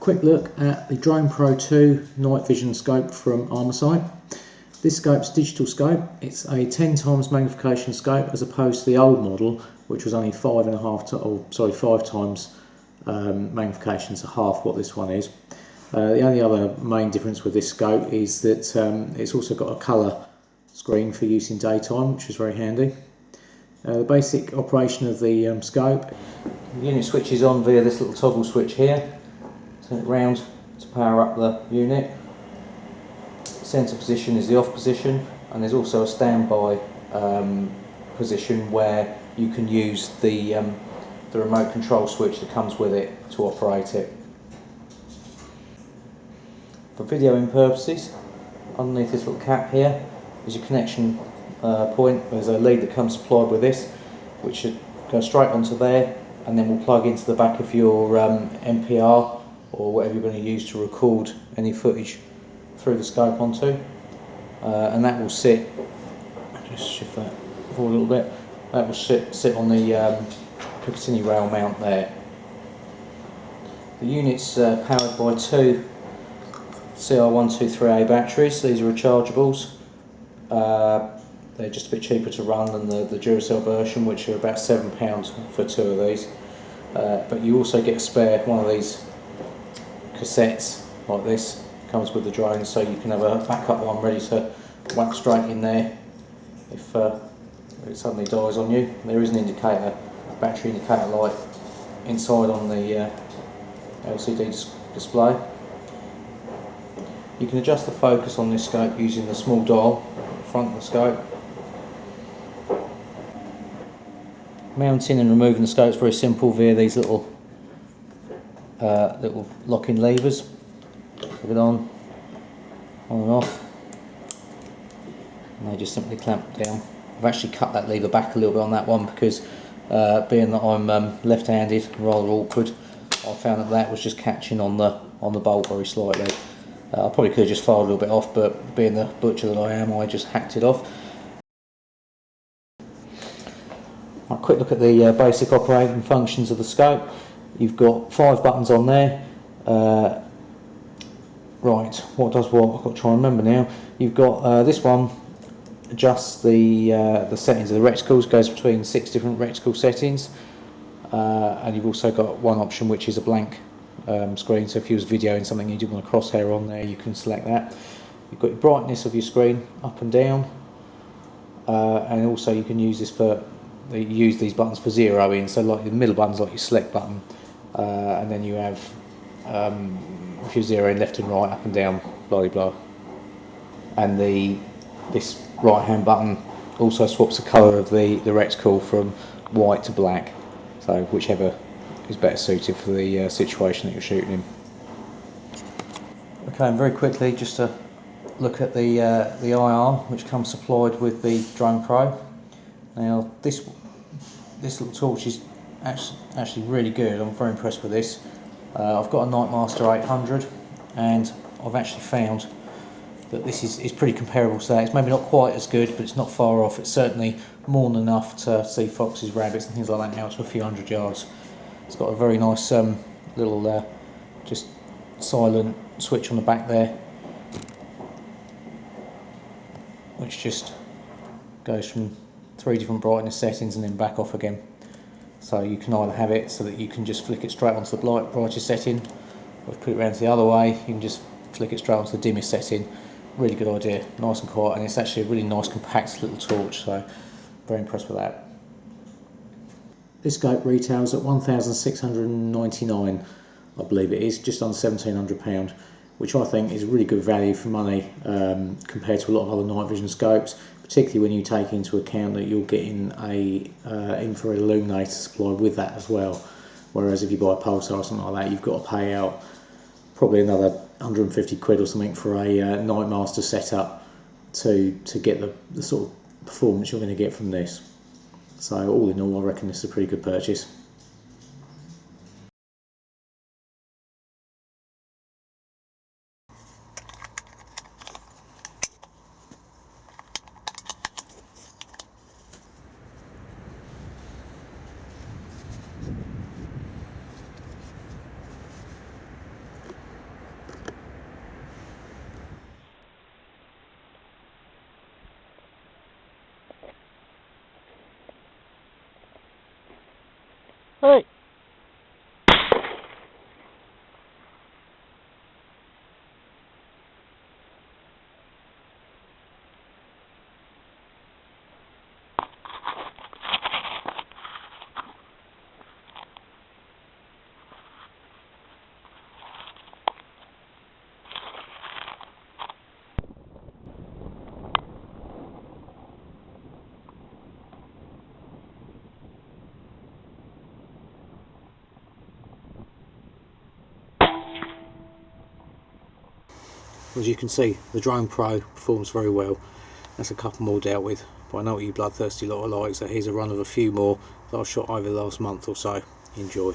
quick look at the Drone Pro 2 night vision scope from Armasight. This scope's a digital scope. It's a 10 times magnification scope as opposed to the old model, which was only 5 times magnification, so half what this one is. The only other main difference with this scope is that it's also got a colour screen for use in daytime, which is very handy. The basic operation of the scope. The unit switches on via this little toggle switch here. Turn it round to power up the unit. Centre position is the off position, and there's also a standby position where you can use the remote control switch that comes with it to operate it. For videoing purposes, underneath this little cap here is your connection point. There's a lead that comes supplied with this, which should go straight onto there, and then will plug into the back of your MPR or whatever you're going to use to record any footage through the scope onto, and that will sit. Just shift that forward a little bit. That will sit on the Picatinny rail mount there. The unit's powered by two CR123A batteries. These are rechargeables. They're just a bit cheaper to run than the Duracell version, which are about £7 for two of these. But you also get a spare one of these cassettes like this. Comes with the drone, so you can have a backup one ready to whack straight in there if it suddenly dies on you. There is an indicator, battery indicator light inside on the LCD display. You can adjust the focus on this scope using the small dial at the front of the scope. Mounting and removing the scope is very simple via these little locking levers. Put it on and off, and they just simply clamp down. I've actually cut that lever back a little bit on that one because being that I'm left-handed, rather awkward, I found that was just catching on the bolt very slightly. I probably could have just filed a little bit off, but being the butcher that I am, I just hacked it off. A quick look at the basic operating functions of the scope. You've got 5 buttons on there. Right, what does what? I've got to try and remember now. You've got this one adjusts the settings of the reticles, goes between 6 different reticle settings, and you've also got one option which is a blank screen. So if you was videoing something you didn't want a crosshair on there, you can select that. You've got your brightness of your screen up and down, and also you can use this use these buttons for zeroing. So like the middle button's like your select button, and then you have if you're zeroing left and right, up and down, blah blah blah. And this right hand button also swaps the colour of the reticle from white to black, so whichever is better suited for the situation that you're shooting in. Okay, and very quickly just to look at the IR which comes supplied with the Drone Pro. Now this little torch is actually really good. I'm very impressed with this. I've got a Nightmaster 800, and I've actually found that this is pretty comparable to that. It's maybe not quite as good, but it's not far off. It's certainly more than enough to see foxes, rabbits and things like that out to a few hundred yards. It's got a very nice little just silent switch on the back there, which just goes from 3 different brightness settings and then back off again. So you can either have it so that you can just flick it straight onto the brightest setting, or if you put it around to the other way, you can just flick it straight onto the dimmest setting. Really good idea, nice and quiet, and it's actually a really nice compact little torch, so very impressed with that. This scope retails at £1,699, I believe it is, just under £1,700, which I think is really good value for money compared to a lot of other night vision scopes, particularly when you take into account that you're getting a infrared illuminator supplied with that as well. Whereas if you buy a Pulsar or something like that, you've got to pay out probably another 150 quid or something for a Nightmaster setup to get the sort of performance you're going to get from this. So all in all, I reckon this is a pretty good purchase. Hey. As you can see, the Drone Pro performs very well. That's a couple more dealt with, but I know what you bloodthirsty lot are like, so here's a run of a few more that I've shot over the last month or so. Enjoy.